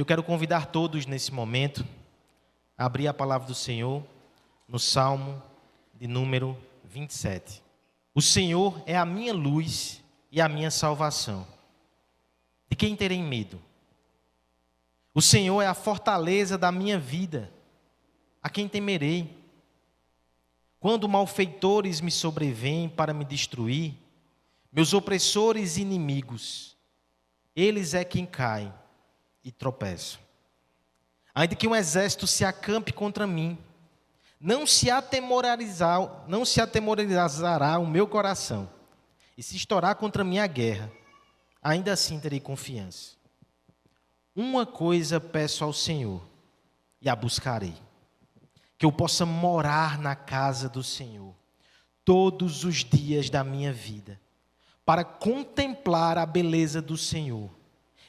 Eu quero convidar todos nesse momento a abrir a palavra do Senhor no Salmo de número 27. O Senhor é a minha luz e a minha salvação. De quem terei medo? O Senhor é a fortaleza da minha vida. A quem temerei? Quando malfeitores me sobrevêm para me destruir, meus opressores e inimigos, eles é quem caem e tropeçam. Ainda que um exército se acampe contra mim, não se atemorizará o meu coração. E se estourar contra mim a guerra, ainda assim terei confiança. Uma coisa peço ao Senhor, e a buscarei: que eu possa morar na casa do Senhor todos os dias da minha vida, para contemplar a beleza do Senhor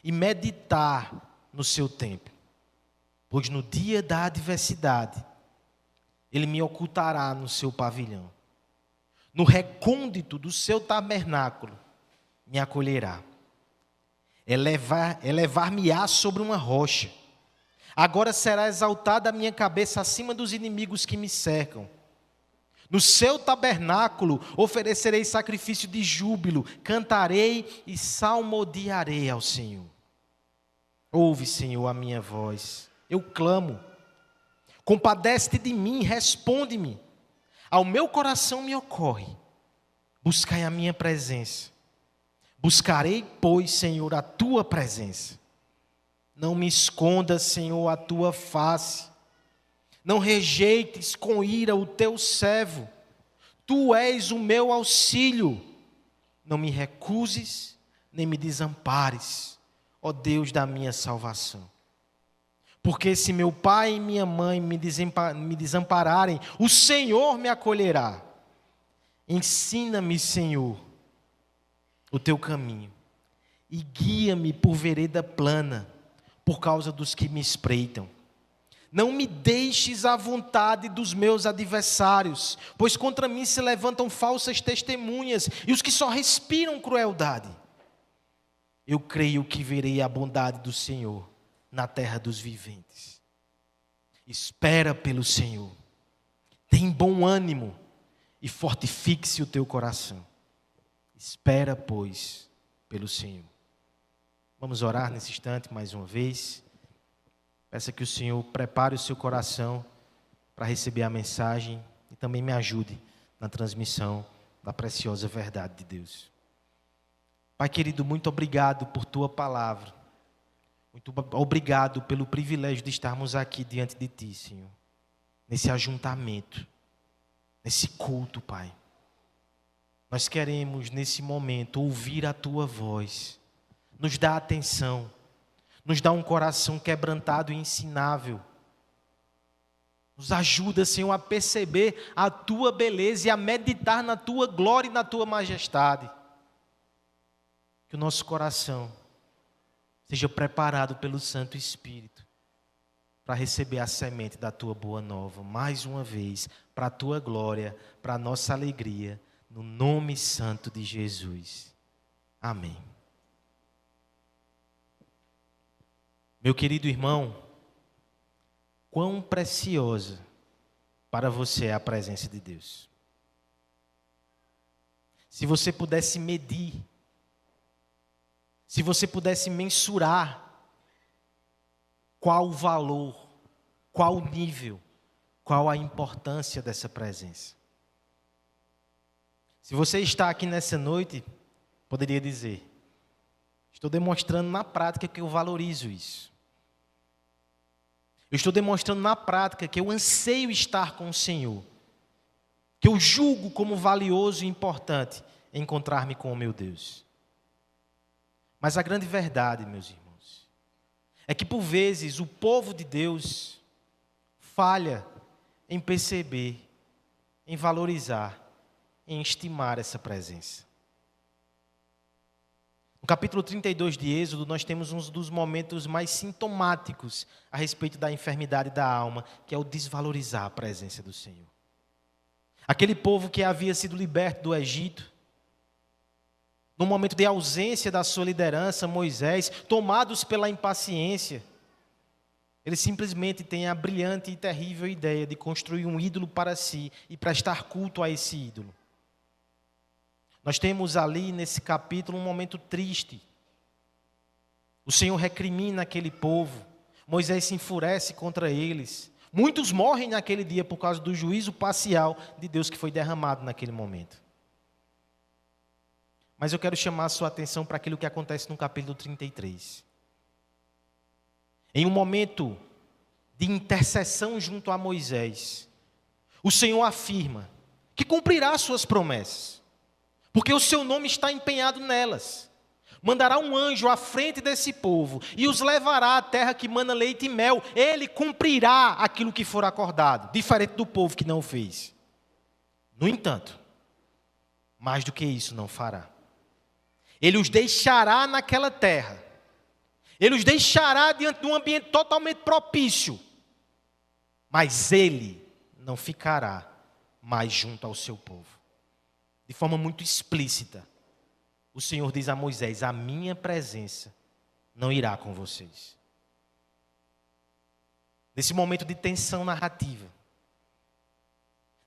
e meditar no seu templo. Pois no dia da adversidade, Ele me ocultará no seu pavilhão. No recôndito do seu tabernáculo, me acolherá. Elevar-me-á sobre uma rocha. Agora será exaltada a minha cabeça acima dos inimigos que me cercam. No seu tabernáculo oferecerei sacrifício de júbilo, cantarei e salmodiarei ao Senhor. Ouve, Senhor, a minha voz, eu clamo. Compadece-te de mim, responde-me. Ao meu coração me ocorre, buscai a minha presença. Buscarei, pois, Senhor, a tua presença. Não me escondas, Senhor, a tua face. Não rejeites com ira o teu servo. Tu és o meu auxílio. Não me recuses, nem me desampares, ó Deus da minha salvação. Porque se meu pai e minha mãe me desampararem, o Senhor me acolherá. Ensina-me, Senhor, o teu caminho, e guia-me por vereda plana, por causa dos que me espreitam. Não me deixes à vontade dos meus adversários, pois contra mim se levantam falsas testemunhas, e os que só respiram crueldade. Eu creio que verei a bondade do Senhor na terra dos viventes. Espera pelo Senhor, tem bom ânimo e fortifique-se o teu coração. Espera, pois, pelo Senhor. Vamos orar nesse instante mais uma vez. Peça que o Senhor prepare o seu coração para receber a mensagem e também me ajude na transmissão da preciosa verdade de Deus. Pai querido, muito obrigado por tua palavra. Muito obrigado pelo privilégio de estarmos aqui diante de ti, Senhor. Nesse ajuntamento, nesse culto, Pai. Nós queremos, nesse momento, ouvir a tua voz. Nos dá atenção. Nos dá um coração quebrantado e ensinável. Nos ajuda, Senhor, a perceber a tua beleza e a meditar na tua glória e na tua majestade. Que o nosso coração seja preparado pelo Santo Espírito para receber a semente da tua boa nova, mais uma vez, para a tua glória, para a nossa alegria, no nome santo de Jesus. Amém. Meu querido irmão, quão preciosa para você é a presença de Deus. Se você pudesse medir, se você pudesse mensurar qual o valor, qual o nível, qual a importância dessa presença. Se você está aqui nessa noite, poderia dizer: estou demonstrando na prática que eu valorizo isso. Eu estou demonstrando na prática que eu anseio estar com o Senhor. Que eu julgo como valioso e importante encontrar-me com o meu Deus. Mas a grande verdade, meus irmãos, é que por vezes o povo de Deus falha em perceber, em valorizar, em estimar essa presença. No capítulo 32 de Êxodo, nós temos um dos momentos mais sintomáticos a respeito da enfermidade da alma, que é o desvalorizar a presença do Senhor. Aquele povo que havia sido liberto do Egito, no momento de ausência da sua liderança, Moisés, tomados pela impaciência, Ele simplesmente tem a brilhante e terrível ideia de construir um ídolo para si e prestar culto a esse ídolo. Nós temos ali nesse capítulo um momento triste. O Senhor recrimina aquele povo. Moisés se enfurece contra eles. Muitos morrem naquele dia por causa do juízo parcial de Deus que foi derramado naquele momento. Mas eu quero chamar a sua atenção para aquilo que acontece no capítulo 33. Em um momento de intercessão junto a Moisés, o Senhor afirma que cumprirá suas promessas, porque o seu nome está empenhado nelas. Mandará um anjo à frente desse povo e os levará à terra que mana leite e mel. Ele cumprirá aquilo que for acordado, diferente do povo que não o fez. No entanto, mais do que isso não fará. Ele os deixará naquela terra. Ele os deixará diante de um ambiente totalmente propício. Mas ele não ficará mais junto ao seu povo. De forma muito explícita, o Senhor diz a Moisés: a minha presença não irá com vocês. Nesse momento de tensão narrativa,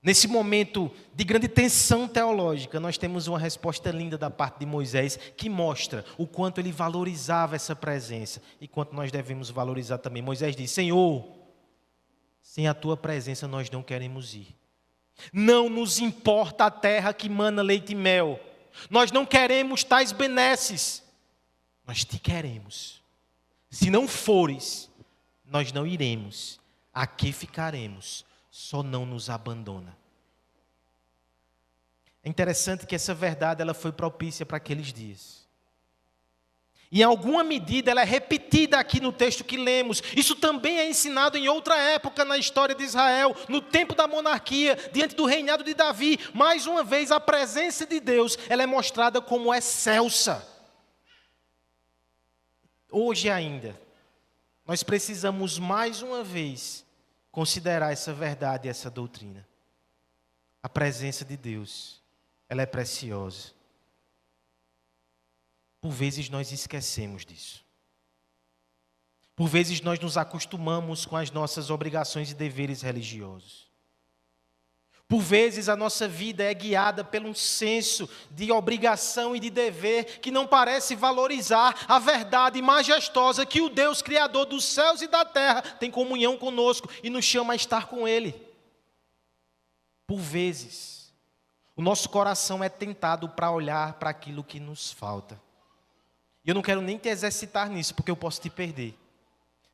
nesse momento de grande tensão teológica, nós temos uma resposta linda da parte de Moisés, que mostra o quanto ele valorizava essa presença e quanto nós devemos valorizar também. Moisés diz: Senhor, sem a tua presença nós não queremos ir. Não nos importa a terra que mana leite e mel. Nós não queremos tais benesses. Nós te queremos. Se não fores, nós não iremos. Aqui ficaremos. Só não nos abandona. É interessante que essa verdade ela foi propícia para aqueles dias. E em alguma medida ela é repetida aqui no texto que lemos. Isso também é ensinado em outra época na história de Israel, no tempo da monarquia, diante do reinado de Davi. Mais uma vez a presença de Deus ela é mostrada como excelsa. Hoje ainda, nós precisamos mais uma vez considerar essa verdade e essa doutrina. A presença de Deus, ela é preciosa. Por vezes nós esquecemos disso. Por vezes nós nos acostumamos com as nossas obrigações e deveres religiosos. Por vezes a nossa vida é guiada por um senso de obrigação e de dever que não parece valorizar a verdade majestosa que o Deus Criador dos céus e da terra tem comunhão conosco e nos chama a estar com Ele. Por vezes, o nosso coração é tentado para olhar para aquilo que nos falta. E eu não quero nem te exercitar nisso, porque eu posso te perder.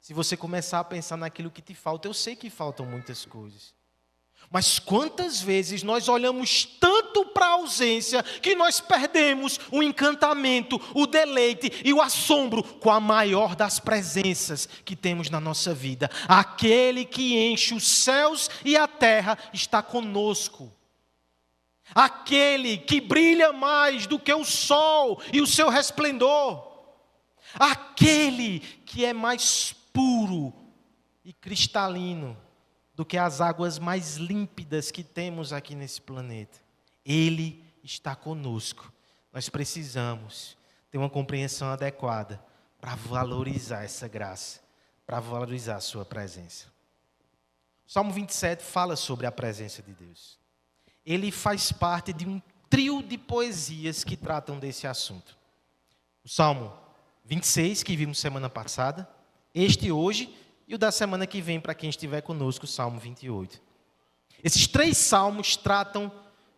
Se você começar a pensar naquilo que te falta, eu sei que faltam muitas coisas. Mas quantas vezes nós olhamos tanto para a ausência que nós perdemos o encantamento, o deleite e o assombro com a maior das presenças que temos na nossa vida. Aquele que enche os céus e a terra está conosco. Aquele que brilha mais do que o sol e o seu resplendor. Aquele que é mais puro e cristalino do que as águas mais límpidas que temos aqui nesse planeta. Ele está conosco. Nós precisamos ter uma compreensão adequada para valorizar essa graça, para valorizar a sua presença. O Salmo 27 fala sobre a presença de Deus. Ele faz parte de um trio de poesias que tratam desse assunto. O Salmo 26, que vimos semana passada, este hoje, e o da semana que vem, para quem estiver conosco, o Salmo 28. Esses 3 salmos tratam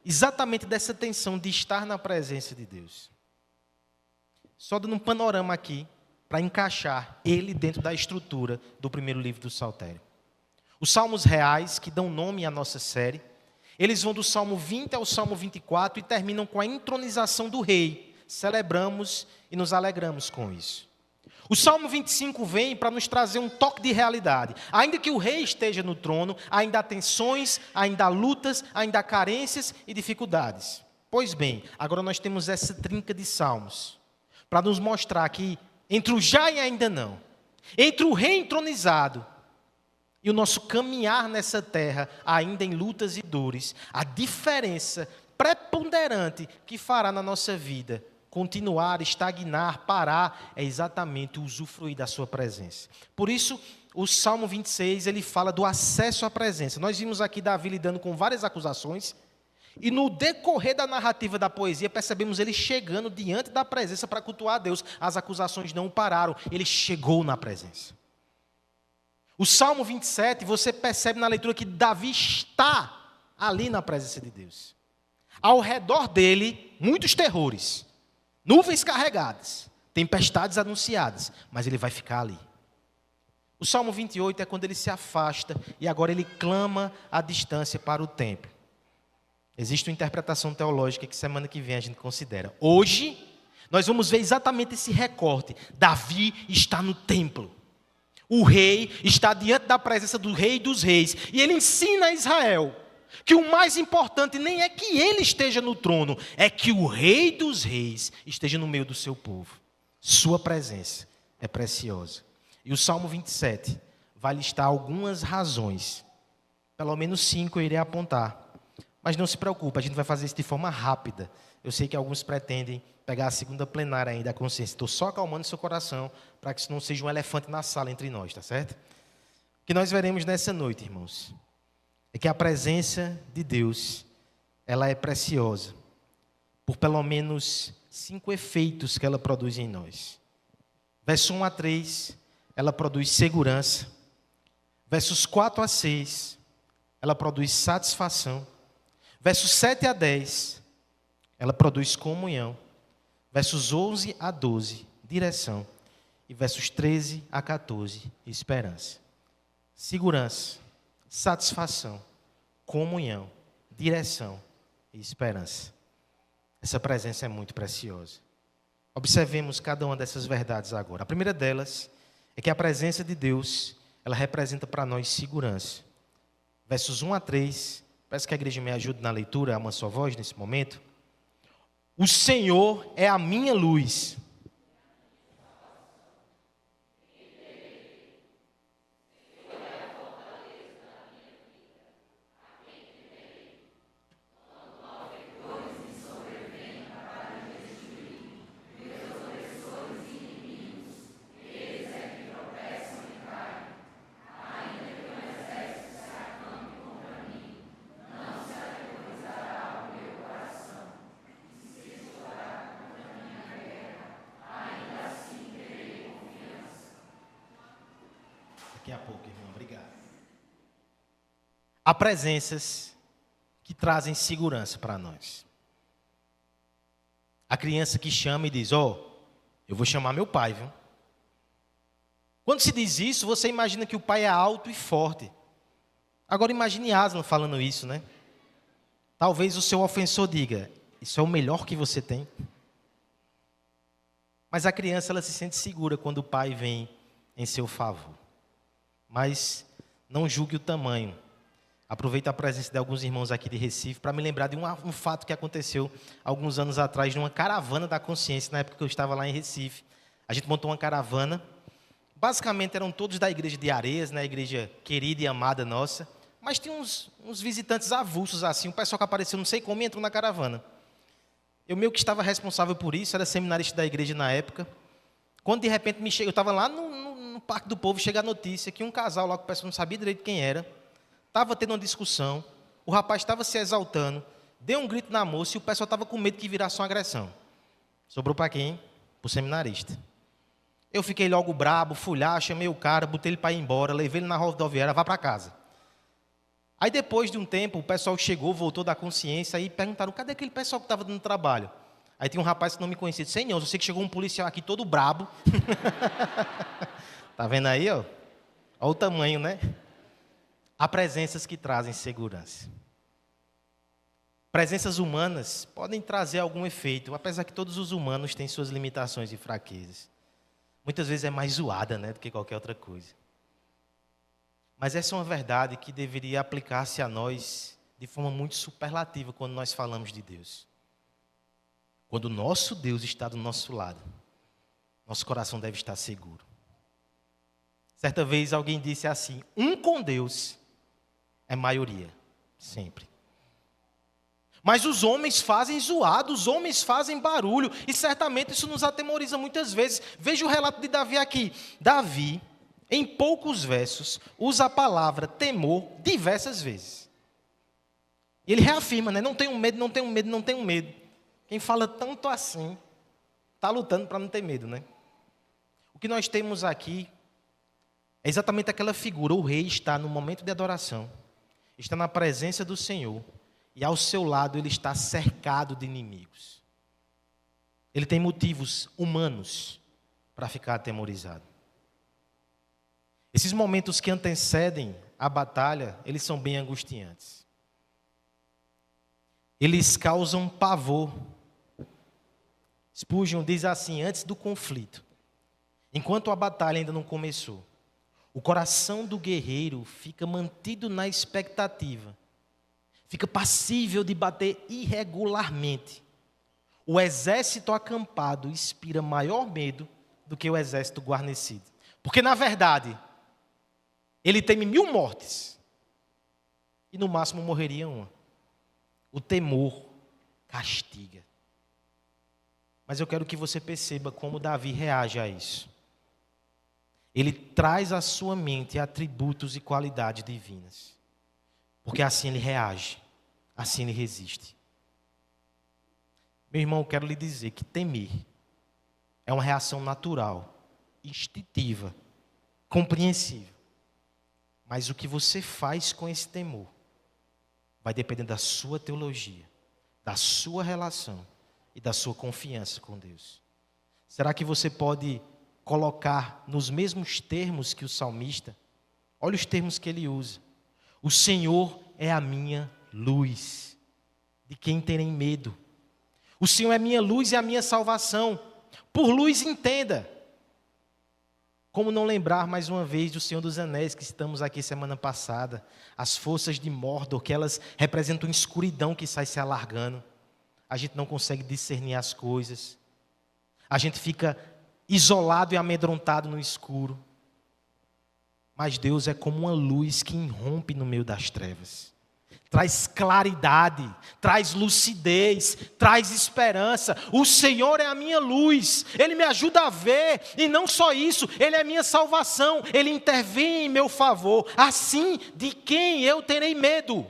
exatamente dessa tensão de estar na presença de Deus. Só dando um panorama aqui, para encaixar ele dentro da estrutura do primeiro livro do Saltério. Os salmos reais, que dão nome à nossa série, eles vão do Salmo 20 ao Salmo 24 e terminam com a entronização do rei. Celebramos e nos alegramos com isso. O Salmo 25 vem para nos trazer um toque de realidade. Ainda que o rei esteja no trono, ainda há tensões, ainda há lutas, ainda há carências e dificuldades. Pois bem, agora nós temos essa trinca de salmos para nos mostrar que entre o já e ainda não, entre o rei entronizado e o nosso caminhar nessa terra, ainda em lutas e dores, a diferença preponderante que fará na nossa vida continuar, estagnar, parar, é exatamente usufruir da sua presença. Por isso, o Salmo 26, ele fala do acesso à presença. Nós vimos aqui Davi lidando com várias acusações, e no decorrer da narrativa da poesia, percebemos ele chegando diante da presença para cultuar a Deus. As acusações não o pararam, ele chegou na presença. O Salmo 27, você percebe na leitura que Davi está ali na presença de Deus. Ao redor dele, muitos terrores, nuvens carregadas, tempestades anunciadas, mas ele vai ficar ali. O Salmo 28 é quando ele se afasta e agora ele clama à distância para o templo. Existe uma interpretação teológica que semana que vem a gente considera. Hoje, nós vamos ver exatamente esse recorte. Davi está no templo. O rei está diante da presença do rei dos reis. E ele ensina a Israel que o mais importante nem é que ele esteja no trono, é que o rei dos reis esteja no meio do seu povo. Sua presença é preciosa. E o Salmo 27 vai listar algumas razões. Pelo menos 5 eu irei apontar. Mas não se preocupe, a gente vai fazer isso de forma rápida. Eu sei que alguns pretendem pegar a segunda plenária ainda da consciência. Estou só acalmando seu coração para que isso não seja um elefante na sala entre nós, tá certo? O que nós veremos nessa noite, irmãos, é que a presença de Deus, ela é preciosa, por pelo menos 5 efeitos que ela produz em nós. Verso 1 a 3, ela produz segurança. Versos 4 a 6, ela produz satisfação. Versos 7 a 10, ela produz comunhão. Versos 11 a 12, direção. E versos 13 a 14, esperança. Segurança, satisfação, comunhão, direção e esperança. Essa presença é muito preciosa. Observemos cada uma dessas verdades agora. A primeira delas é que a presença de Deus, ela representa para nós segurança. Versos 1 a 3, peço que a igreja me ajude na leitura, a uma só voz nesse momento. O Senhor é a minha luz. Daqui a pouco, irmão, obrigado. Há presenças que trazem segurança para nós. A criança que chama e diz, eu vou chamar meu pai, viu? Quando se diz isso, você imagina que o pai é alto e forte. Agora imagine Aslan falando isso, né? Talvez o seu ofensor diga, isso é o melhor que você tem. Mas a criança, ela se sente segura quando o pai vem em seu favor. Mas não julgue o tamanho. Aproveito a presença de alguns irmãos aqui de Recife para me lembrar de um fato que aconteceu alguns anos atrás numa caravana da consciência, na época que eu estava lá em Recife. A gente montou uma caravana. Basicamente eram todos da igreja de Areias, né, a igreja querida e amada nossa. Mas tinha uns visitantes avulsos assim, um pessoal que apareceu não sei como e entrou na caravana. Eu meio que estava responsável por isso, era seminarista da igreja na época. Quando de repente me chega, eu estava lá no Parque do Povo, chega a notícia que um casal lá, que o pessoal não sabia direito quem era, estava tendo uma discussão, o rapaz estava se exaltando, deu um grito na moça e o pessoal estava com medo que virasse uma agressão. Sobrou para quem? Para o seminarista. Eu fiquei logo brabo, fui lá, chamei o cara, botei ele para ir embora, levei ele na rodoviária, vá para casa. Aí depois de um tempo, o pessoal chegou, voltou da consciência e perguntaram, cadê aquele pessoal que estava dando trabalho? Aí tinha um rapaz que não me conhecia, disse, senhor, eu sei que chegou um policial aqui todo brabo. Tá vendo aí, ó? Olha o tamanho, né? Há presenças que trazem segurança. Presenças humanas podem trazer algum efeito, apesar que todos os humanos têm suas limitações e fraquezas. Muitas vezes é mais zoada, né, do que qualquer outra coisa. Mas essa é uma verdade que deveria aplicar-se a nós de forma muito superlativa quando nós falamos de Deus. Quando o nosso Deus está do nosso lado, nosso coração deve estar seguro. Certa vez alguém disse assim, um com Deus é maioria, sempre. Mas os homens fazem zoado, os homens fazem barulho, e certamente isso nos atemoriza muitas vezes. Veja o relato de Davi aqui. Davi, em poucos versos, usa a palavra temor diversas vezes. E ele reafirma, né? Não tenho medo, não tenho medo, não tenho medo. Quem fala tanto assim, está lutando para não ter medo, né? O que nós temos aqui é exatamente aquela figura. O rei está no momento de adoração, está na presença do Senhor, e ao seu lado ele está cercado de inimigos. Ele tem motivos humanos para ficar atemorizado. Esses momentos que antecedem a batalha, eles são bem angustiantes. Eles causam pavor. Spurgeon diz assim, antes do conflito, enquanto a batalha ainda não começou, o coração do guerreiro fica mantido na expectativa, fica passível de bater irregularmente. O exército acampado inspira maior medo do que o exército guarnecido. Porque, na verdade, ele teme 1000 mortes e no máximo morreria uma. O temor castiga. Mas eu quero que você perceba como Davi reage a isso. Ele traz à sua mente atributos e qualidades divinas. Porque assim ele reage, assim ele resiste. Meu irmão, eu quero lhe dizer que temer é uma reação natural, instintiva, compreensível. Mas o que você faz com esse temor vai depender da sua teologia, da sua relação e da sua confiança com Deus. Será que você pode colocar nos mesmos termos que o salmista? Olha os termos que ele usa. O Senhor é a minha luz, de quem terem medo. O Senhor é a minha luz e a minha salvação. Por luz entenda. Como não lembrar mais uma vez do Senhor dos Anéis, que estamos aqui semana passada, as forças de Mordor, que elas representam escuridão que sai se alargando. A gente não consegue discernir as coisas. A gente fica isolado e amedrontado no escuro. Mas Deus é como uma luz que irrompe no meio das trevas. Traz claridade, traz lucidez, traz esperança. O Senhor é a minha luz, Ele me ajuda a ver. E não só isso, Ele é a minha salvação. Ele intervém em meu favor. Assim, de quem eu terei medo?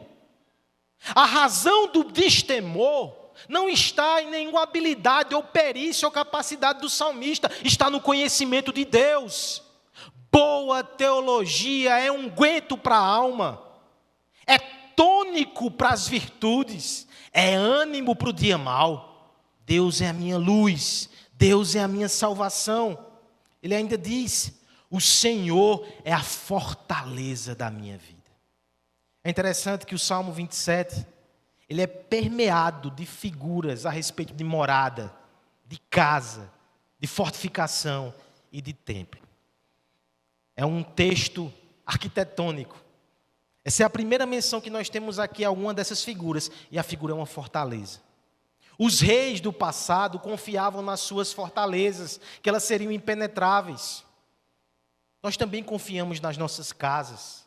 A razão do destemor não está em nenhuma habilidade ou perícia ou capacidade do salmista. Está no conhecimento de Deus. Boa teologia é unguento para a alma. É tônico para as virtudes, é ânimo para o dia mau. Deus é a minha luz, Deus é a minha salvação. Ele ainda diz, o Senhor é a fortaleza da minha vida. É interessante que o Salmo 27, ele é permeado de figuras a respeito de morada, de casa, de fortificação e de templo. É um texto arquitetônico. Essa é a primeira menção que nós temos aqui a alguma dessas figuras, e a figura é uma fortaleza. Os reis do passado confiavam nas suas fortalezas, que elas seriam impenetráveis. Nós também confiamos nas nossas casas,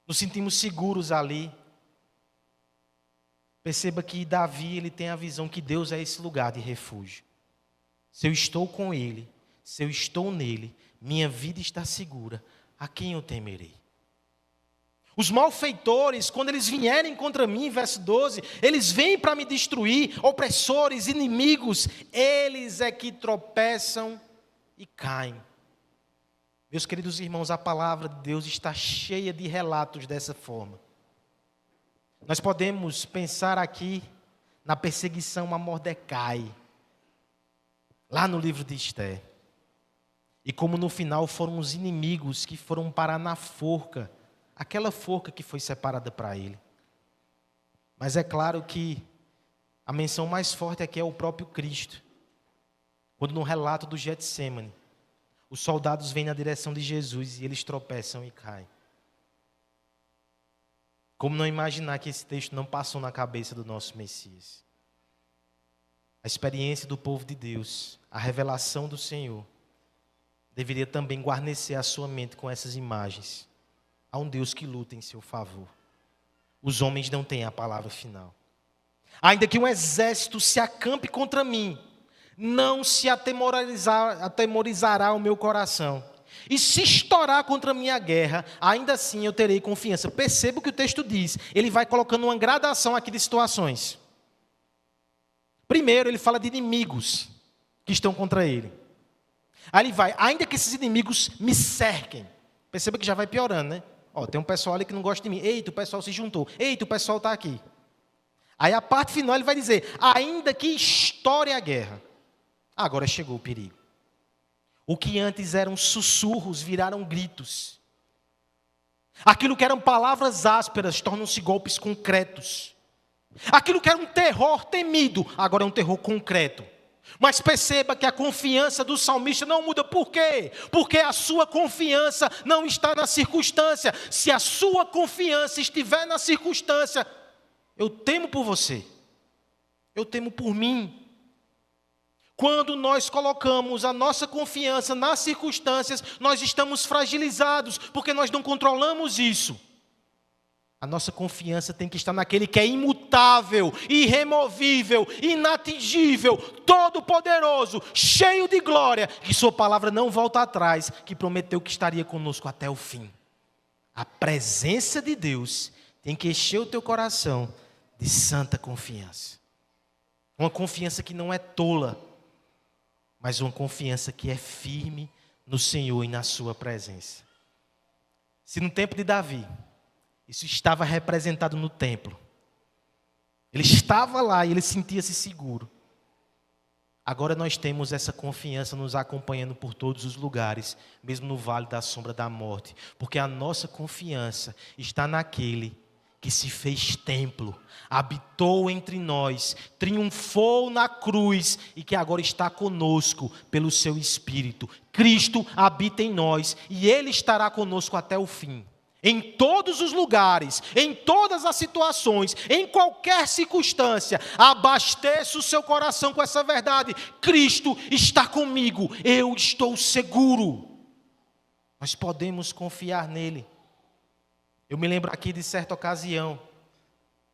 nos sentimos seguros ali. Perceba que Davi, ele tem a visão que Deus é esse lugar de refúgio. Se eu estou com Ele, se eu estou nele, minha vida está segura, a quem eu temerei? Os malfeitores, quando eles vierem contra mim, verso 12, eles vêm para me destruir, opressores, inimigos, eles é que tropeçam e caem. Meus queridos irmãos, a palavra de Deus está cheia de relatos dessa forma. Nós podemos pensar aqui na perseguição a Mordecai, lá no livro de Esther. E como no final foram os inimigos que foram parar na forca, aquela forca que foi separada para ele. Mas é claro que a menção mais forte aqui é o próprio Cristo. Quando no relato do Getsêmani, os soldados vêm na direção de Jesus e eles tropeçam e caem. Como não imaginar que esse texto não passou na cabeça do nosso Messias? A experiência do povo de Deus, a revelação do Senhor, deveria também guarnecer a sua mente com essas imagens. Há um Deus que luta em seu favor. Os homens não têm a palavra final. Ainda que um exército se acampe contra mim, não se atemorizará o meu coração. E se estourar contra a minha guerra, ainda assim eu terei confiança. Perceba o que o texto diz. Ele vai colocando uma gradação aqui de situações. Primeiro, ele fala de inimigos que estão contra ele. Aí ele vai, ainda que esses inimigos me cerquem. Perceba que já vai piorando, né? Ó, tem um pessoal ali que não gosta de mim. Eita, o pessoal se juntou. Eita, o pessoal está aqui. Aí a parte final ele vai dizer, ainda que estoure a guerra. Agora chegou o perigo. O que antes eram sussurros viraram gritos. Aquilo que eram palavras ásperas tornam-se golpes concretos. Aquilo que era um terror temido, agora é um terror concreto. Mas perceba que a confiança do salmista não muda. Por quê? Porque a sua confiança não está na circunstância. Se a sua confiança estiver na circunstância, eu temo por você. Eu temo por mim. Quando nós colocamos a nossa confiança nas circunstâncias, nós estamos fragilizados, porque nós não controlamos isso. A nossa confiança tem que estar naquele que é imutável, irremovível, inatingível, todo-poderoso, cheio de glória, que sua palavra não volta atrás, que prometeu que estaria conosco até o fim. A presença de Deus tem que encher o teu coração de santa confiança. Uma confiança que não é tola, mas uma confiança que é firme no Senhor e na sua presença. Se no tempo de Davi, isso estava representado no templo, ele estava lá e ele sentia-se seguro. Agora nós temos essa confiança nos acompanhando por todos os lugares, mesmo no vale da sombra da morte, porque a nossa confiança está naquele que se fez templo, habitou entre nós, triunfou na cruz e que agora está conosco pelo seu Espírito. Cristo habita em nós e Ele estará conosco até o fim. Em todos os lugares, em todas as situações, em qualquer circunstância, abasteça o seu coração com essa verdade. Cristo está comigo, eu estou seguro. Nós podemos confiar nele. Eu me lembro aqui de certa ocasião,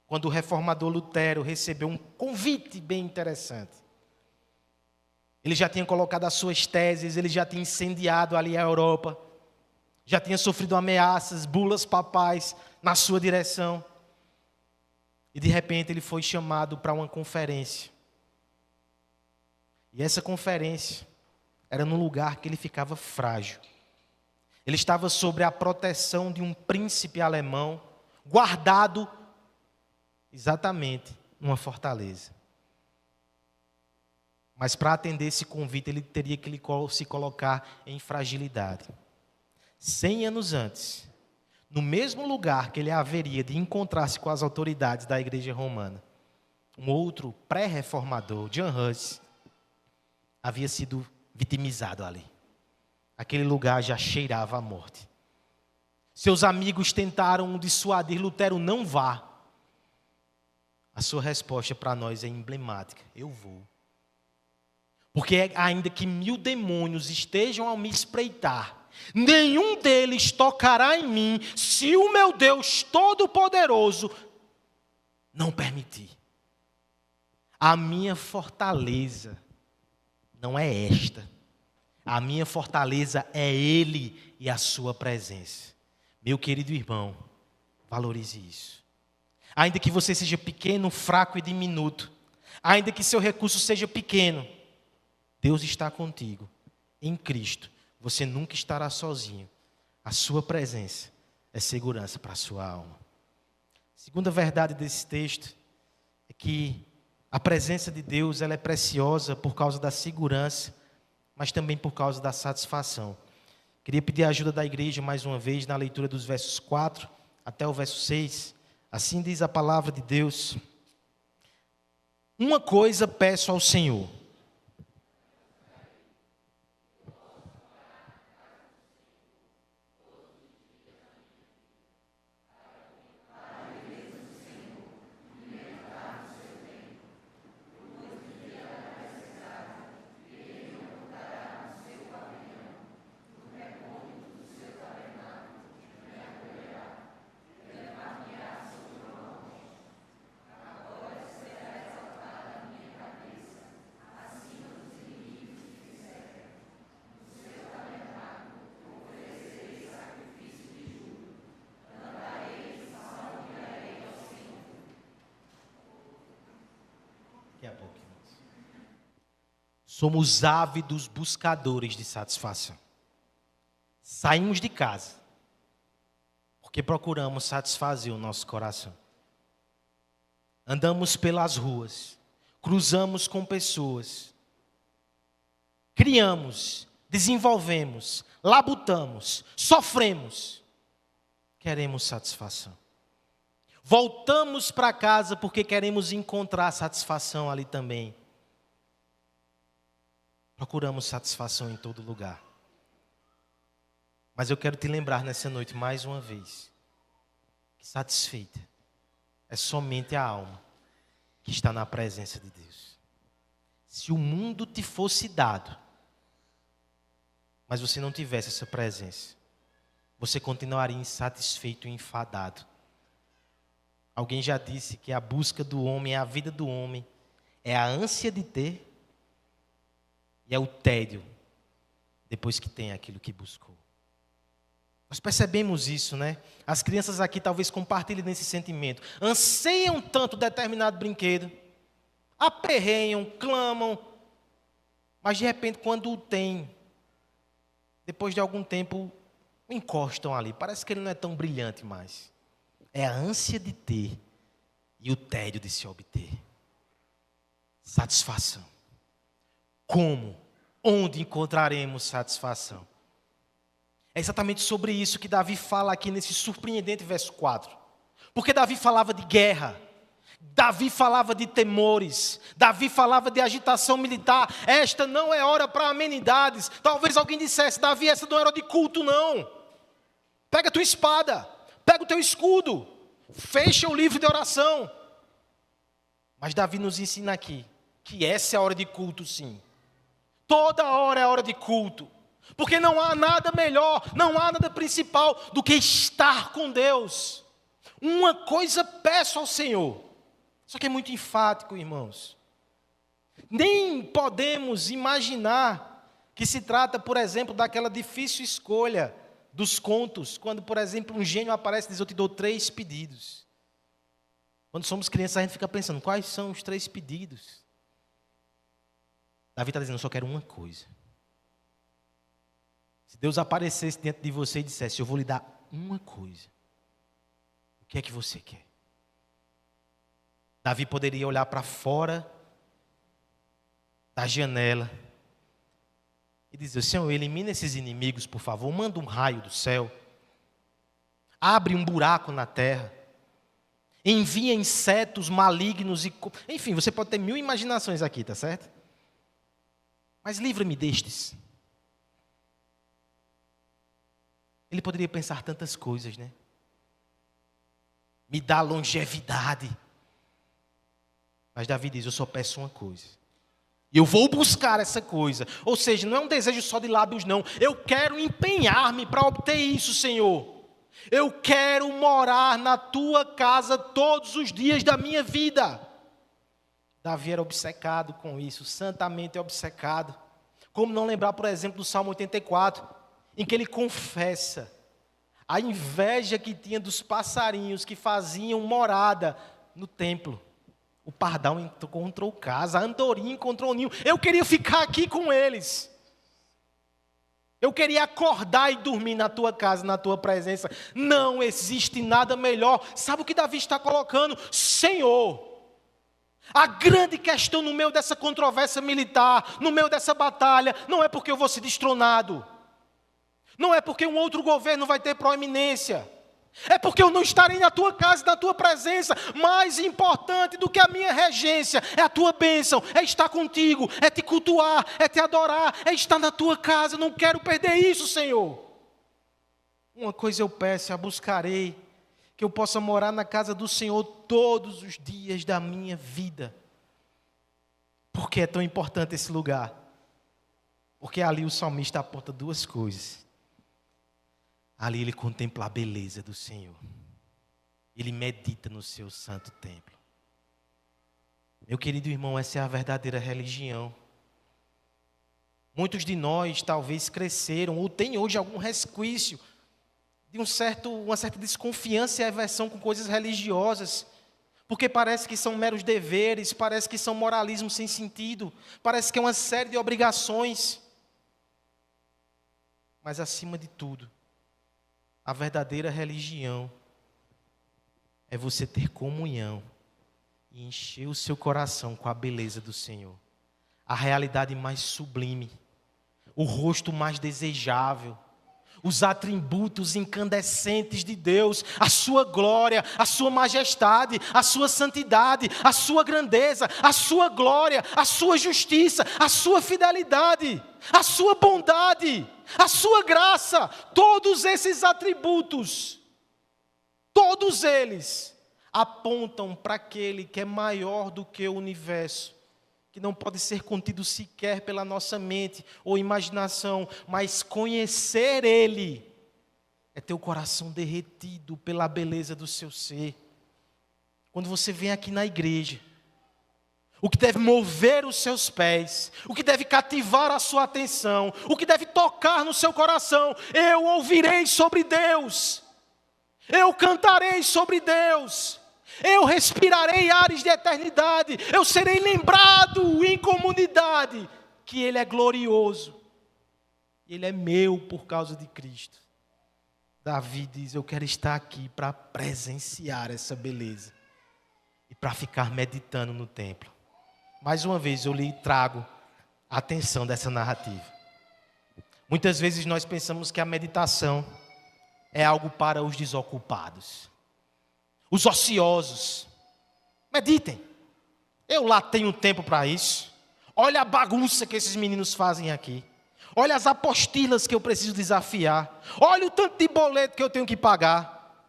quando o reformador Lutero recebeu um convite bem interessante. Ele já tinha colocado as suas teses, ele já tinha incendiado ali a Europa, já tinha sofrido ameaças, bulas papais na sua direção. E de repente ele foi chamado para uma conferência. E essa conferência era num lugar que ele ficava frágil. Ele estava sob a proteção de um príncipe alemão, guardado exatamente numa fortaleza. Mas para atender esse convite, ele teria que se colocar em fragilidade. 100 anos antes, no mesmo lugar que ele haveria de encontrar-se com as autoridades da igreja romana, um outro pré-reformador, John Hus, havia sido vitimizado ali. Aquele lugar já cheirava a morte. Seus amigos tentaram dissuadir Lutero, não vá. A sua resposta para nós é emblemática: eu vou. Porque ainda que 1000 demônios estejam a me espreitar, nenhum deles tocará em mim, se o meu Deus Todo-Poderoso não permitir. A minha fortaleza não é esta. A minha fortaleza é Ele e a sua presença. Meu querido irmão, valorize isso. Ainda que você seja pequeno, fraco e diminuto, ainda que seu recurso seja pequeno, Deus está contigo. Em Cristo, você nunca estará sozinho. A sua presença é segurança para a sua alma. A segunda verdade desse texto é que a presença de Deus ela é preciosa por causa da segurança, mas também por causa da satisfação. Queria pedir a ajuda da igreja mais uma vez na leitura dos versos 4 até o verso 6. Assim diz a palavra de Deus: uma coisa peço ao Senhor. Daqui a pouco. Somos ávidos buscadores de satisfação. Saímos de casa porque procuramos satisfazer o nosso coração. Andamos pelas ruas, cruzamos com pessoas, criamos, desenvolvemos, labutamos, sofremos. Queremos satisfação. Voltamos para casa porque queremos encontrar satisfação ali também. Procuramos satisfação em todo lugar. Mas eu quero te lembrar nessa noite mais uma vez que satisfeita é somente a alma que está na presença de Deus. Se o mundo te fosse dado, mas você não tivesse essa presença, você continuaria insatisfeito e enfadado. Alguém já disse que a busca do homem, a vida do homem, é a ânsia de ter e é o tédio depois que tem aquilo que buscou. Nós percebemos isso, né? As crianças aqui talvez compartilhem desse sentimento. Anseiam tanto determinado brinquedo, aperreiam, clamam, mas de repente quando o tem, depois de algum tempo, encostam ali. Parece que ele não é tão brilhante mais. É a ânsia de ter e o tédio de se obter. Satisfação. Como? Onde encontraremos satisfação? É exatamente sobre isso que Davi fala aqui nesse surpreendente verso 4. Porque Davi falava de guerra, Davi falava de temores, Davi falava de agitação militar. Esta não é hora para amenidades. Talvez alguém dissesse: Davi, essa não é hora de culto, não. Pega a tua espada, pega o teu escudo, fecha o livro de oração. Mas Davi nos ensina aqui que essa é a hora de culto, sim. Toda hora é hora de culto. Porque não há nada melhor, não há nada principal do que estar com Deus. Uma coisa peço ao Senhor. Só que é muito enfático, irmãos. Nem podemos imaginar que se trata, por exemplo, daquela difícil escolha dos contos, quando, por exemplo, um gênio aparece e diz: eu te dou 3 pedidos. Quando somos crianças, a gente fica pensando: quais são os 3 pedidos? Davi está dizendo: eu só quero uma coisa. Se Deus aparecesse dentro de você e dissesse: eu vou lhe dar uma coisa, o que é que você quer? Davi poderia olhar para fora da janela e dizer: Senhor, elimina esses inimigos, por favor, manda um raio do céu, abre um buraco na terra, envia insetos malignos, enfim, você pode ter 1000 imaginações aqui, tá certo? Mas livra-me destes. Ele poderia pensar tantas coisas, né? Me dá longevidade. Mas Davi diz: eu só peço uma coisa. E eu vou buscar essa coisa. Ou seja, não é um desejo só de lábios, não. Eu quero empenhar-me para obter isso, Senhor. Eu quero morar na tua casa todos os dias da minha vida. Davi era obcecado com isso, santamente obcecado. Como não lembrar, por exemplo, do Salmo 84, em que ele confessa a inveja que tinha dos passarinhos que faziam morada no templo. O pardal encontrou casa, a andorinha encontrou ninho. Eu queria ficar aqui com eles. Eu queria acordar e dormir na tua casa, na tua presença. Não existe nada melhor. Sabe o que Davi está colocando? Senhor, a grande questão no meio dessa controvérsia militar, no meio dessa batalha, não é porque eu vou ser destronado. Não é porque um outro governo vai ter proeminência. É porque eu não estarei na tua casa, na tua presença. Mais importante do que a minha regência é a tua bênção, é estar contigo, é te cultuar, é te adorar, é estar na tua casa. Eu não quero perder isso, Senhor. Uma coisa eu peço: a buscarei, que eu possa morar na casa do Senhor todos os dias da minha vida. Por que é tão importante esse lugar? Porque ali o salmista aponta 2 coisas. Ali ele contempla a beleza do Senhor. Ele medita no seu santo templo. Meu querido irmão, essa é a verdadeira religião. Muitos de nós talvez cresceram ou têm hoje algum resquício de uma certa desconfiança e aversão com coisas religiosas. Porque parece que são meros deveres, parece que são moralismo sem sentido, parece que é uma série de obrigações. Mas acima de tudo, a verdadeira religião é você ter comunhão e encher o seu coração com a beleza do Senhor. A realidade mais sublime, o rosto mais desejável, os atributos incandescentes de Deus, a sua glória, a sua majestade, a sua santidade, a sua grandeza, a sua glória, a sua justiça, a sua fidelidade, a sua bondade, a sua graça, todos esses atributos, todos eles apontam para aquele que é maior do que o universo, que não pode ser contido sequer pela nossa mente ou imaginação, mas conhecer Ele é ter o coração derretido pela beleza do seu ser. Quando você vem aqui na igreja, o que deve mover os seus pés, o que deve cativar a sua atenção, o que deve tocar no seu coração, eu ouvirei sobre Deus, eu cantarei sobre Deus, eu respirarei ares de eternidade, eu serei lembrado em comunidade que Ele é glorioso, Ele é meu por causa de Cristo. Davi diz, eu quero estar aqui para presenciar essa beleza e para ficar meditando no templo. Mais uma vez eu lhe trago a atenção dessa narrativa. Muitas vezes nós pensamos que a meditação é algo para os desocupados, os ociosos. Meditem. Eu lá tenho tempo para isso. Olha a bagunça que esses meninos fazem aqui. Olha as apostilas que eu preciso desafiar. Olha o tanto de boleto que eu tenho que pagar.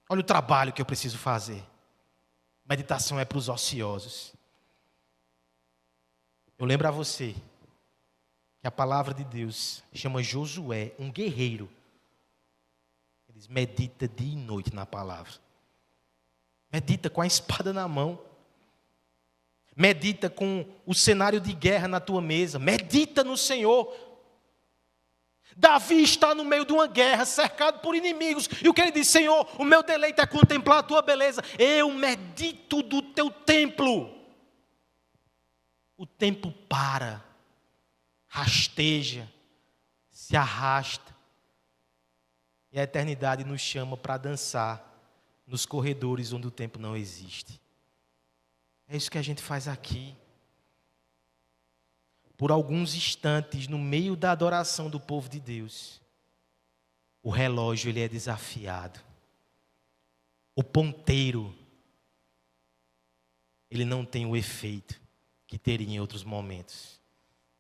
Olha o trabalho que eu preciso fazer. Meditação é para os ociosos. Eu lembro a você que a palavra de Deus chama Josué um guerreiro. Ele diz, medita dia e noite na palavra. Medita com a espada na mão. Medita com o cenário de guerra na tua mesa. Medita no Senhor. Davi está no meio de uma guerra, cercado por inimigos. E o que ele diz? Senhor, o meu deleite é contemplar a tua beleza. Eu medito do teu templo. O tempo para, rasteja, se arrasta. E a eternidade nos chama para dançar nos corredores onde o tempo não existe. É isso que a gente faz aqui. Por alguns instantes, no meio da adoração do povo de Deus, o relógio ele é desafiado. O ponteiro, ele não tem o efeito que teria em outros momentos.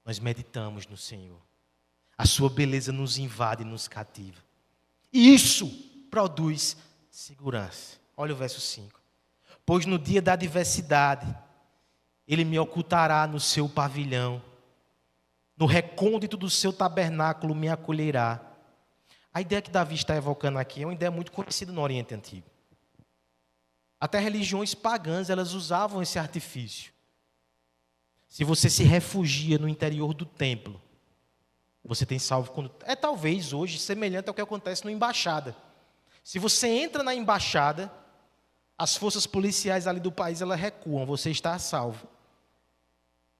Nós meditamos no Senhor. A sua beleza nos invade e nos cativa. E isso produz segurança. Olha o verso 5. Pois no dia da adversidade, Ele me ocultará no seu pavilhão. No recôndito do seu tabernáculo me acolherá. A ideia que Davi está evocando aqui é uma ideia muito conhecida no Oriente Antigo. Até religiões pagãs, elas usavam esse artifício. Se você se refugia no interior do templo, você tem salvo quando... É talvez hoje semelhante ao que acontece na embaixada. Se você entra na embaixada, as forças policiais ali do país, elas recuam, você está a salvo.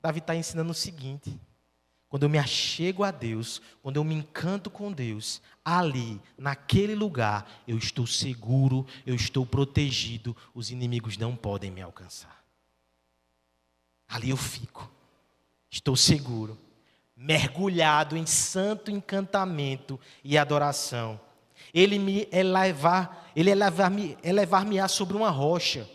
Davi está ensinando o seguinte: quando eu me achego a Deus, quando eu me encanto com Deus, ali, naquele lugar, eu estou seguro, eu estou protegido, os inimigos não podem me alcançar. Ali eu fico, estou seguro, mergulhado em santo encantamento e adoração. Ele me elevar-me-á sobre uma rocha.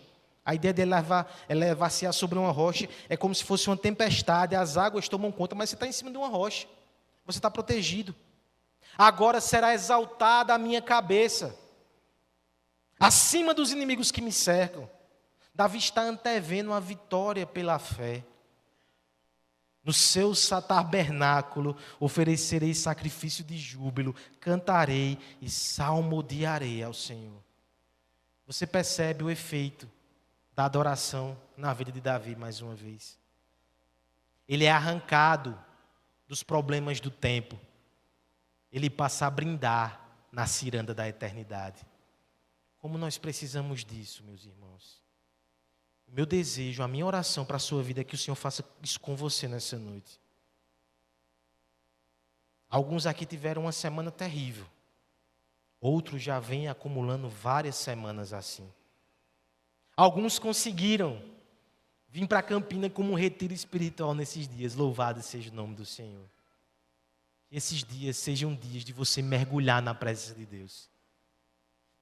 A ideia de elevar-se-á sobre uma rocha é como se fosse uma tempestade, as águas tomam conta, mas você está em cima de uma rocha. Você está protegido. Agora será exaltada a minha cabeça, acima dos inimigos que me cercam. Davi está antevendo a vitória pela fé. No seu tabernáculo oferecerei sacrifício de júbilo, cantarei e salmodiarei ao Senhor. Você percebe o efeito da adoração na vida de Davi mais uma vez. Ele é arrancado dos problemas do tempo. Ele passa a brindar na ciranda da eternidade. Como nós precisamos disso, meus irmãos. Meu desejo, a minha oração para a sua vida é que o Senhor faça isso com você nessa noite. Alguns aqui tiveram uma semana terrível. Outros já vêm acumulando várias semanas assim. Alguns conseguiram vir para Campina como um retiro espiritual nesses dias. Louvado seja o nome do Senhor. Que esses dias sejam dias de você mergulhar na presença de Deus.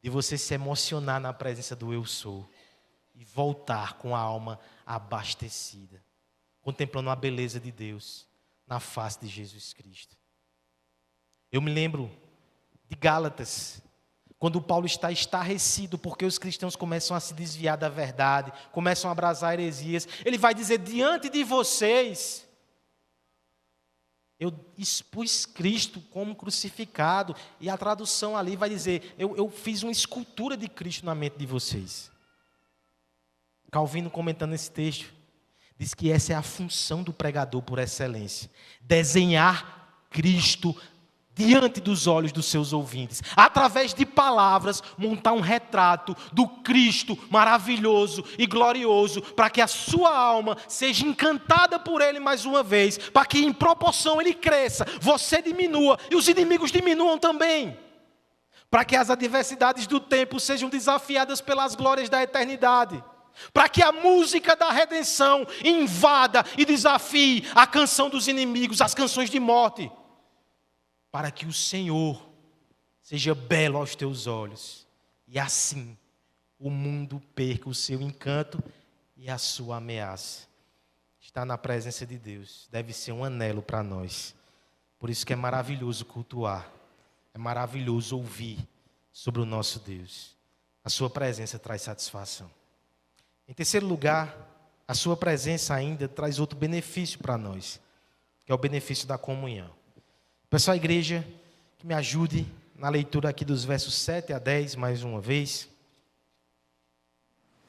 De você se emocionar na presença do Eu Sou. E voltar com a alma abastecida. Contemplando a beleza de Deus na face de Jesus Cristo. Eu me lembro de Gálatas, quando Paulo está estarrecido porque os cristãos começam a se desviar da verdade, começam a abrasar heresias. Ele vai dizer, diante de vocês, eu expus Cristo como crucificado. E a tradução ali vai dizer, eu fiz uma escultura de Cristo na mente de vocês. Calvino, comentando esse texto, diz que essa é a função do pregador por excelência. Desenhar Cristo diante dos olhos dos seus ouvintes. Através de palavras, montar um retrato do Cristo maravilhoso e glorioso, para que a sua alma seja encantada por Ele mais uma vez, para que em proporção Ele cresça, você diminua e os inimigos diminuam também. Para que as adversidades do tempo sejam desafiadas pelas glórias da eternidade. Para que a música da redenção invada e desafie a canção dos inimigos, as canções de morte. Para que o Senhor seja belo aos teus olhos. E assim o mundo perca o seu encanto e a sua ameaça. Estar na presença de Deus deve ser um anelo para nós. Por isso que é maravilhoso cultuar. É maravilhoso ouvir sobre o nosso Deus. A sua presença traz satisfação. Em terceiro lugar, a sua presença ainda traz outro benefício para nós, que é o benefício da comunhão. Peço à igreja que me ajude na leitura aqui dos versos 7 a 10, mais uma vez.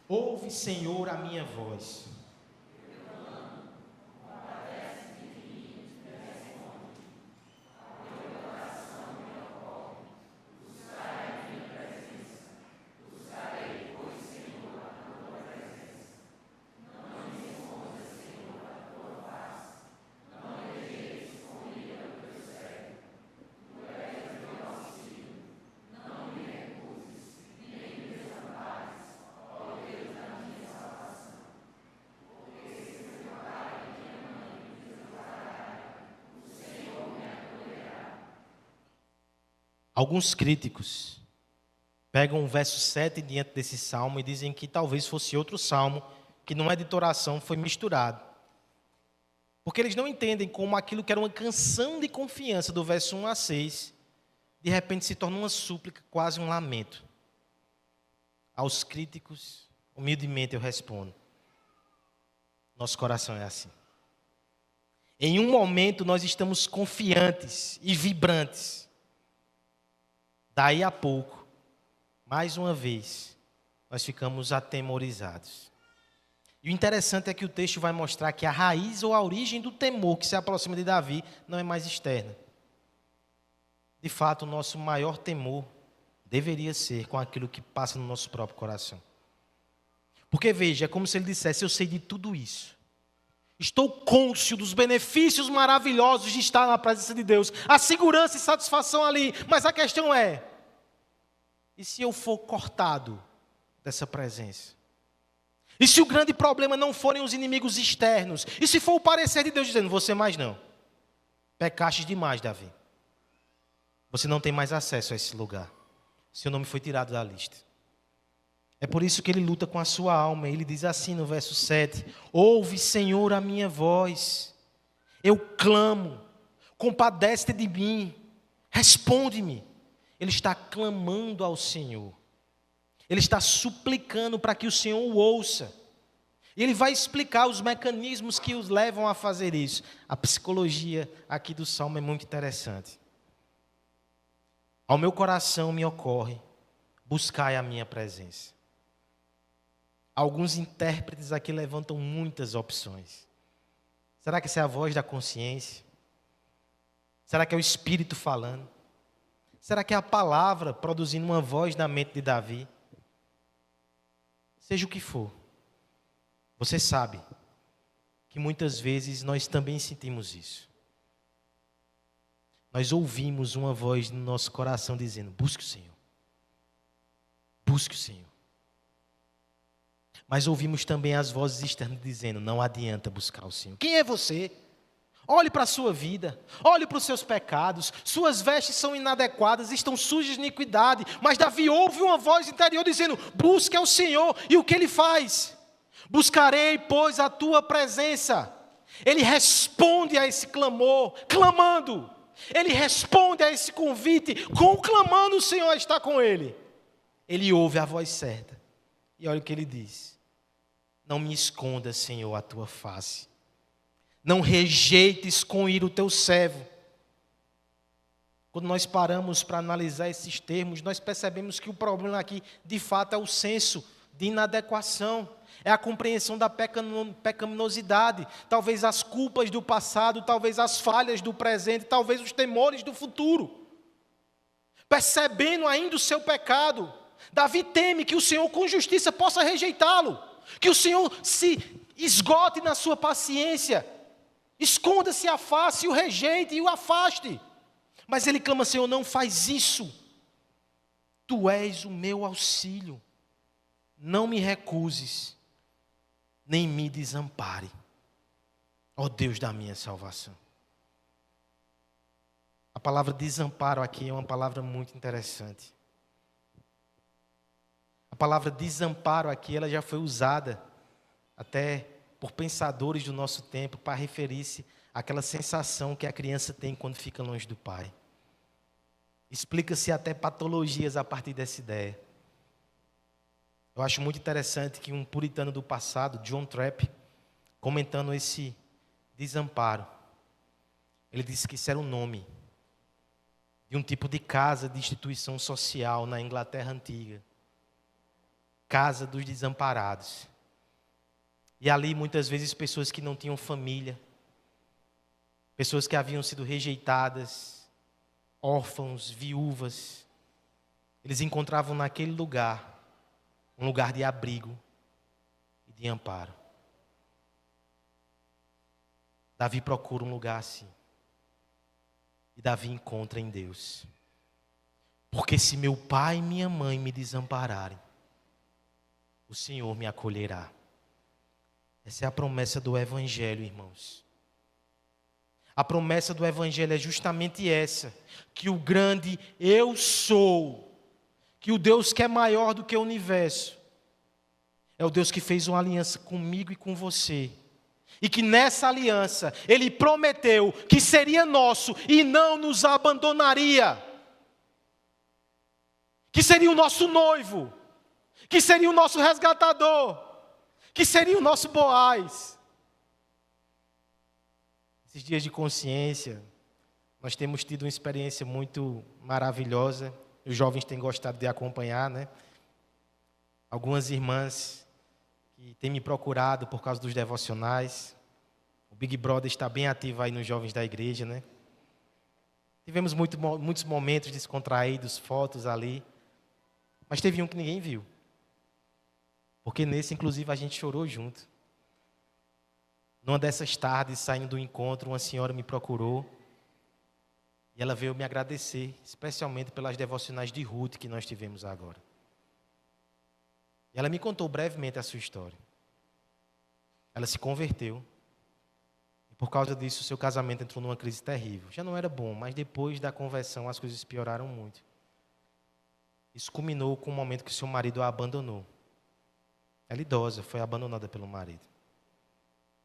Ouve, Senhor, a minha voz. Alguns críticos pegam o verso 7 diante desse salmo e dizem que talvez fosse outro salmo, que não é de oração, foi misturado. Porque eles não entendem como aquilo que era uma canção de confiança do verso 1 a 6, de repente se torna uma súplica, quase um lamento. Aos críticos, humildemente eu respondo, nosso coração é assim. Em um momento nós estamos confiantes e vibrantes. Daí a pouco, mais uma vez, nós ficamos atemorizados. E o interessante é que o texto vai mostrar que a raiz ou a origem do temor que se aproxima de Davi não é mais externa. De fato, o nosso maior temor deveria ser com aquilo que passa no nosso próprio coração. Porque veja, é como se ele dissesse, eu sei de tudo isso. Estou cônscio dos benefícios maravilhosos de estar na presença de Deus. A segurança e satisfação ali. Mas a questão é, e se eu for cortado dessa presença? E se o grande problema não forem os inimigos externos? E se for o parecer de Deus dizendo, você mais não? Pecaste demais, Davi. Você não tem mais acesso a esse lugar. Seu nome foi tirado da lista. É por isso que ele luta com a sua alma. Ele diz assim no verso 7, ouve, Senhor, a minha voz. Eu clamo, compadece-te de mim, responde-me. Ele está clamando ao Senhor. Ele está suplicando para que o Senhor o ouça. E ele vai explicar os mecanismos que os levam a fazer isso. A psicologia aqui do Salmo é muito interessante. Ao meu coração me ocorre, buscai a minha presença. Alguns intérpretes aqui levantam muitas opções. Será que essa é a voz da consciência? Será que é o Espírito falando? Será que é a palavra produzindo uma voz na mente de Davi? Seja o que for, Você sabe que muitas vezes nós também sentimos isso. Nós ouvimos uma voz no nosso coração dizendo: busque o Senhor. Busque o Senhor. Mas ouvimos também as vozes externas dizendo: não adianta buscar o Senhor. Quem é você? Olhe para a sua vida, olhe para os seus pecados, suas vestes são inadequadas, estão sujas de iniquidade. Mas Davi ouve uma voz interior dizendo: busque ao Senhor. E o que ele faz? Buscarei, pois, a tua presença. Ele responde a esse clamor, clamando. Ele responde a esse convite, conclamando o Senhor está com ele. Ele ouve a voz certa. E olha o que ele diz: não me esconda, Senhor, a tua face. Não rejeites com ira o teu servo. Quando nós paramos para analisar esses termos, nós percebemos que o problema aqui, de fato, é o senso de inadequação. É a compreensão da pecaminosidade. Talvez as culpas do passado, talvez as falhas do presente, talvez os temores do futuro. Percebendo ainda o seu pecado, Davi teme que o Senhor com justiça possa rejeitá-lo. Que o Senhor se esgote na sua paciência. Esconda-se a face, o rejeite e o afaste. Mas ele clama: Senhor, não faz isso. Tu és o meu auxílio. Não me recuses, nem me desampare, ó Deus da minha salvação. A palavra desamparo aqui é uma palavra muito interessante. A palavra desamparo aqui, ela já foi usada até por pensadores do nosso tempo para referir-se àquela sensação que a criança tem quando fica longe do pai. Explica-se até patologias a partir dessa ideia. Eu acho muito interessante que um puritano do passado, John Trapp, comentando esse desamparo, ele disse que isso era o nome de um tipo de casa de instituição social na Inglaterra antiga. Casa dos desamparados. E ali muitas vezes pessoas que não tinham família, pessoas que haviam sido rejeitadas, órfãos, viúvas, eles encontravam naquele lugar um lugar de abrigo e de amparo. Davi procura um lugar assim. E Davi encontra em Deus. Porque se meu pai e minha mãe me desampararem, o Senhor me acolherá. Essa é a promessa do Evangelho, irmãos. A promessa do Evangelho é justamente essa: que o grande eu sou, que o Deus que é maior do que o universo, é o Deus que fez uma aliança comigo e com você. E que nessa aliança, Ele prometeu que seria nosso e não nos abandonaria. Que seria o nosso noivo. Que seria o nosso resgatador. Que seria o nosso Boaz. Esses dias de consciência, nós temos tido uma experiência muito maravilhosa. Os jovens têm gostado de acompanhar, né? Algumas irmãs que têm me procurado por causa dos devocionais. O Big Brother está bem ativo aí nos jovens da igreja, né? Tivemos muitos momentos descontraídos, fotos ali. Mas teve um que ninguém viu. Porque nesse, inclusive, a gente chorou junto. Numa dessas tardes, saindo do encontro, uma senhora me procurou. E ela veio me agradecer, especialmente pelas devocionais de Ruth que nós tivemos agora. E ela me contou brevemente a sua história. Ela se converteu. E por causa disso, o seu casamento entrou numa crise terrível. Já não era bom, mas depois da conversão, as coisas pioraram muito. Isso culminou com o momento que seu marido a abandonou. Ela idosa, foi abandonada pelo marido.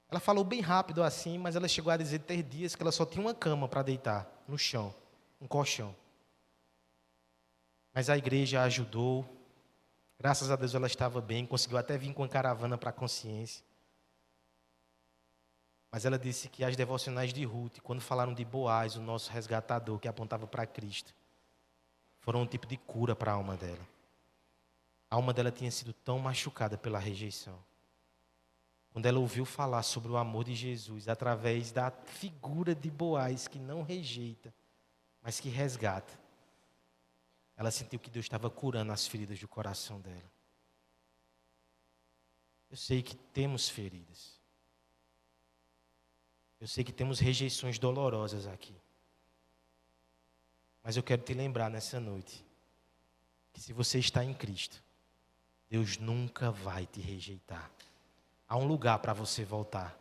Ela falou bem rápido assim, mas ela chegou a dizer ter dias que ela só tinha uma cama para deitar no chão, um colchão. Mas a igreja a ajudou. Graças a Deus ela estava bem, conseguiu até vir com a caravana para a consciência. Mas ela disse que as devocionais de Ruth, quando falaram de Boaz, o nosso resgatador, que apontava para Cristo, foram um tipo de cura para a alma dela. A alma dela tinha sido tão machucada pela rejeição. Quando ela ouviu falar sobre o amor de Jesus, através da figura de Boaz, que não rejeita, mas que resgata, ela sentiu que Deus estava curando as feridas do coração dela. Eu sei que temos feridas. Eu sei que temos rejeições dolorosas aqui. Mas eu quero te lembrar nessa noite que se você está em Cristo, Deus nunca vai te rejeitar. Há um lugar para você voltar.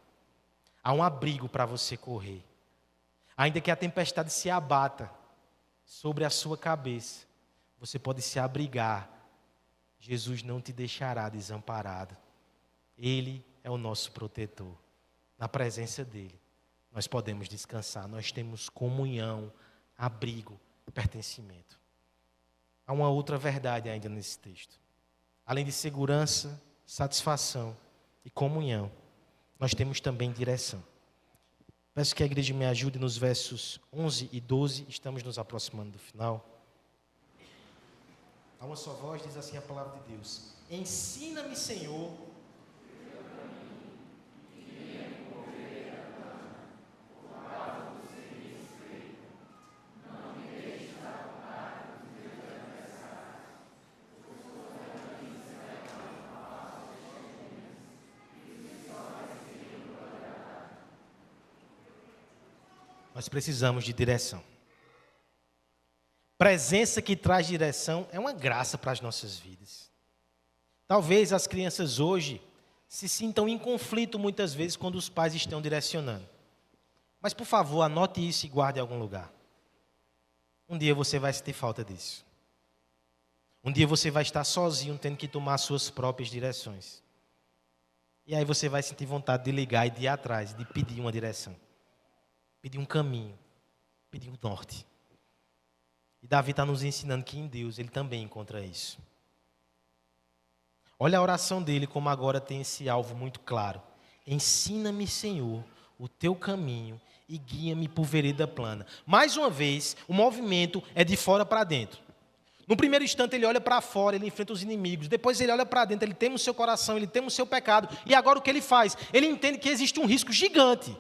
Há um abrigo para você correr. Ainda que a tempestade se abata sobre a sua cabeça, você pode se abrigar. Jesus não te deixará desamparado. Ele é o nosso protetor. Na presença dele, nós podemos descansar. Nós temos comunhão, abrigo, pertencimento. Há uma outra verdade ainda nesse texto. Além de segurança, satisfação e comunhão, nós temos também direção. Peço que a igreja me ajude nos versos 11 e 12. Estamos nos aproximando do final. A uma só voz diz assim a palavra de Deus: ensina-me, Senhor, nós precisamos de direção. Presença que traz direção é uma graça para as nossas vidas. Talvez as crianças hoje se sintam em conflito muitas vezes quando os pais estão direcionando. Mas, por favor, anote isso e guarde em algum lugar. Um dia você vai sentir falta disso. Um dia você vai estar sozinho tendo que tomar suas próprias direções. E aí você vai sentir vontade de ligar e de ir atrás, de pedir uma direção. Pedir um caminho, pedir um norte. E Davi está nos ensinando que em Deus ele também encontra isso. Olha a oração dele como agora tem esse alvo muito claro. Ensina-me, Senhor, o teu caminho e guia-me por vereda plana. Mais uma vez, o movimento é de fora para dentro. No primeiro instante ele olha para fora, ele enfrenta os inimigos. Depois ele olha para dentro, ele teme o seu coração, ele teme o seu pecado. E agora o que ele faz? Ele entende que existe um risco gigante.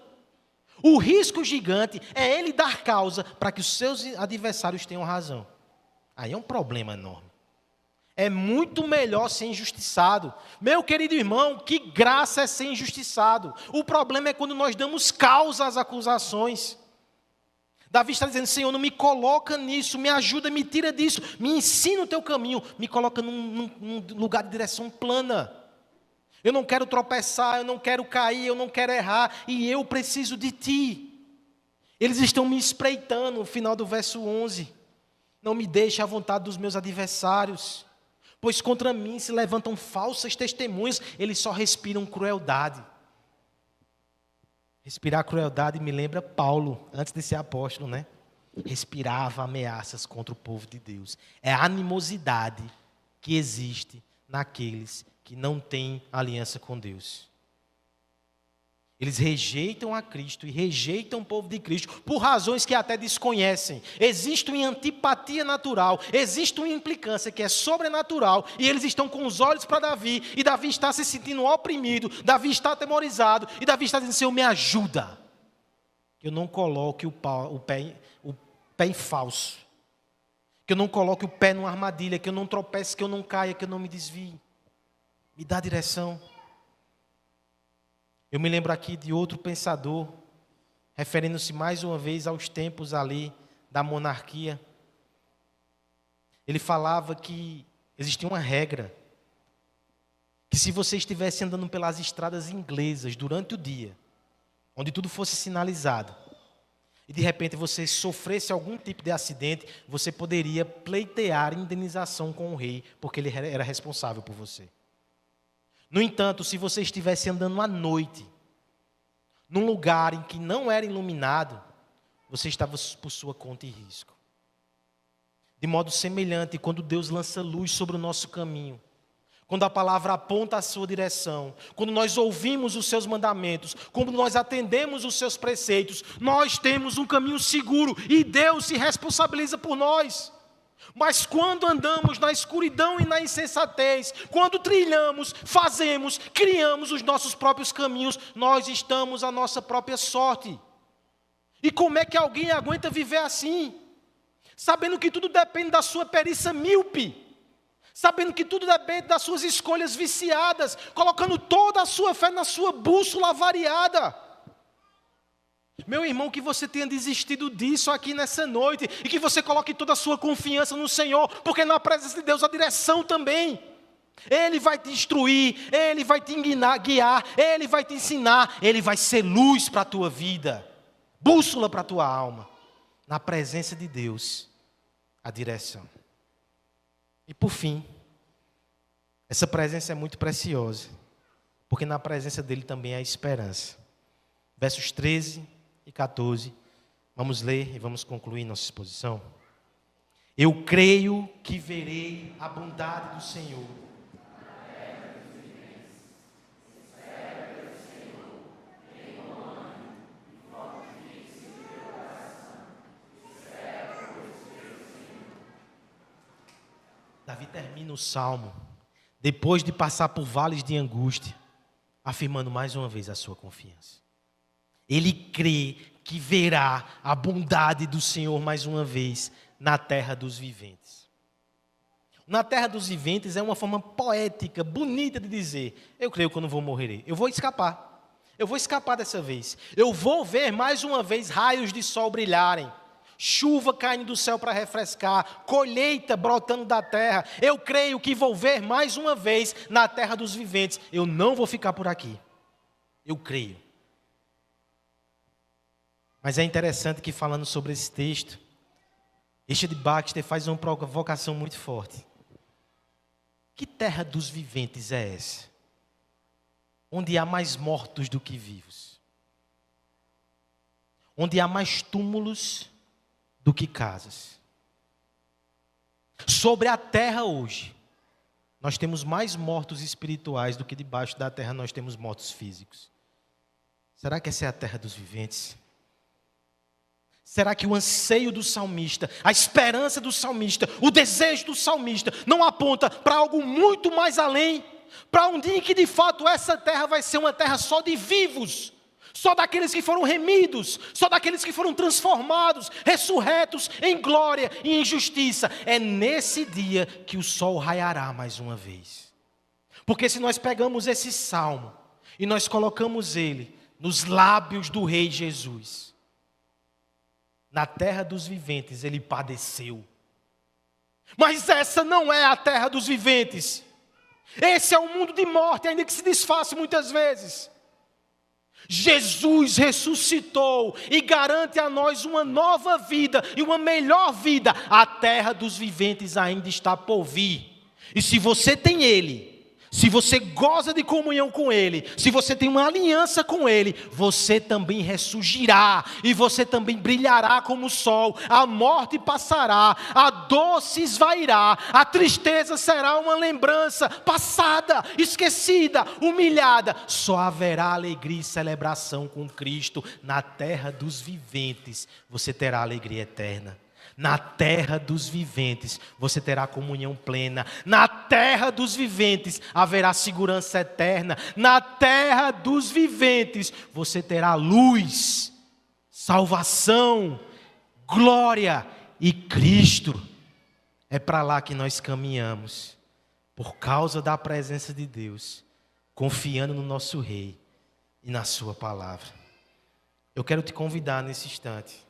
O risco gigante é ele dar causa para que os seus adversários tenham razão. Aí é um problema enorme. É muito melhor ser injustiçado. Meu querido irmão, que graça é ser injustiçado. O problema é quando nós damos causa às acusações. Davi está dizendo: Senhor, não me coloca nisso, me ajuda, me tira disso, me ensina o teu caminho, me coloca num lugar de direção plana. Eu não quero tropeçar, eu não quero cair, eu não quero errar, e eu preciso de ti. Eles estão me espreitando, no final do verso 11. Não me deixe à vontade dos meus adversários, pois contra mim se levantam falsas testemunhas, eles só respiram crueldade. Respirar crueldade me lembra Paulo, antes de ser apóstolo, né? Respirava ameaças contra o povo de Deus. É a animosidade que existe naqueles que não têm aliança com Deus. Eles rejeitam a Cristo e rejeitam o povo de Cristo por razões que até desconhecem. Existe uma antipatia natural, existe uma implicância que é sobrenatural, e eles estão com os olhos para Davi, e Davi está se sentindo oprimido, Davi está atemorizado, e Davi está dizendo: Senhor, me ajuda, que eu não coloque o pé em falso, que eu não coloque o pé numa armadilha, que eu não tropece, que eu não caia, que eu não me desvie. Me dá direção. Eu me lembro aqui de outro pensador, referindo-se mais uma vez aos tempos ali da monarquia. Ele falava que existia uma regra, que se você estivesse andando pelas estradas inglesas durante o dia, onde tudo fosse sinalizado, e de repente você sofresse algum tipo de acidente, você poderia pleitear indenização com o rei, porque ele era responsável por você. No entanto, se você estivesse andando à noite, num lugar em que não era iluminado, você estava por sua conta e risco. De modo semelhante, quando Deus lança luz sobre o nosso caminho, quando a palavra aponta a sua direção, quando nós ouvimos os seus mandamentos, quando nós atendemos os seus preceitos, nós temos um caminho seguro e Deus se responsabiliza por nós. Mas quando andamos na escuridão e na insensatez, quando trilhamos, fazemos, criamos os nossos próprios caminhos, nós estamos à nossa própria sorte. E como é que alguém aguenta viver assim? Sabendo que tudo depende da sua perícia míope, sabendo que tudo depende das suas escolhas viciadas, colocando toda a sua fé na sua bússola variada. Meu irmão, que você tenha desistido disso aqui nessa noite e que você coloque toda a sua confiança no Senhor, porque na presença de Deus há direção também. Ele vai te instruir, Ele vai te guiar, Ele vai te ensinar, Ele vai ser luz para a tua vida, bússola para a tua alma. Na presença de Deus, a direção. E por fim, essa presença é muito preciosa, porque na presença dEle também há esperança. Versos 13 e 14, vamos ler e vamos concluir nossa exposição. Eu creio que verei a bondade do Senhor. Davi termina o salmo, depois de passar por vales de angústia, afirmando mais uma vez a sua confiança. Ele crê que verá a bondade do Senhor mais uma vez na terra dos viventes. Na terra dos viventes é uma forma poética, bonita de dizer: eu creio que eu não vou morrer, eu vou escapar. Eu vou escapar dessa vez. Eu vou ver mais uma vez raios de sol brilharem, chuva caindo do céu para refrescar, colheita brotando da terra. Eu creio que vou ver mais uma vez na terra dos viventes. Eu não vou ficar por aqui. Eu creio. Mas é interessante que, falando sobre esse texto, Richard Baxter faz uma provocação muito forte. Que terra dos viventes é essa? Onde há mais mortos do que vivos. Onde há mais túmulos do que casas. Sobre a terra hoje, nós temos mais mortos espirituais do que debaixo da terra nós temos mortos físicos. Será que essa é a terra dos viventes? Será que o anseio do salmista, a esperança do salmista, o desejo do salmista não aponta para algo muito mais além? Para um dia em que de fato essa terra vai ser uma terra só de vivos, só daqueles que foram remidos, só daqueles que foram transformados, ressurretos em glória e em justiça. É nesse dia que o sol raiará mais uma vez. Porque se nós pegamos esse salmo e nós colocamos ele nos lábios do Rei Jesus, na terra dos viventes ele padeceu. Mas essa não é a terra dos viventes. Esse é um mundo de morte, ainda que se disfarce muitas vezes. Jesus ressuscitou e garante a nós uma nova vida e uma melhor vida. A terra dos viventes ainda está por vir. E se você tem Ele, se você goza de comunhão com Ele, se você tem uma aliança com Ele, você também ressurgirá e você também brilhará como o sol. A morte passará, a dor se esvairá, a tristeza será uma lembrança passada, esquecida, humilhada. Só haverá alegria e celebração com Cristo. Na terra dos viventes você terá alegria eterna. Na terra dos viventes você terá comunhão plena. Na terra dos viventes haverá segurança eterna. Na terra dos viventes você terá luz, salvação, glória e Cristo. É para lá que nós caminhamos, por causa da presença de Deus, confiando no nosso Rei e na sua palavra. Eu quero te convidar nesse instante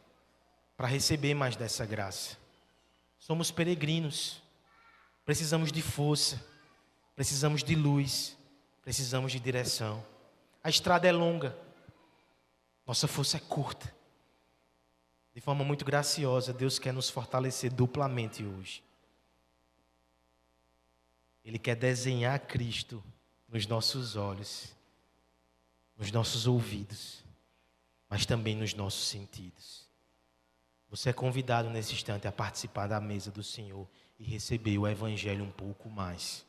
para receber mais dessa graça. Somos peregrinos, precisamos de força, precisamos de luz, precisamos de direção. A estrada é longa, nossa força é curta. De forma muito graciosa, Deus quer nos fortalecer duplamente hoje. Ele quer desenhar Cristo nos nossos olhos, nos nossos ouvidos, mas também nos nossos sentidos. Você é convidado nesse instante a participar da mesa do Senhor e receber o Evangelho um pouco mais.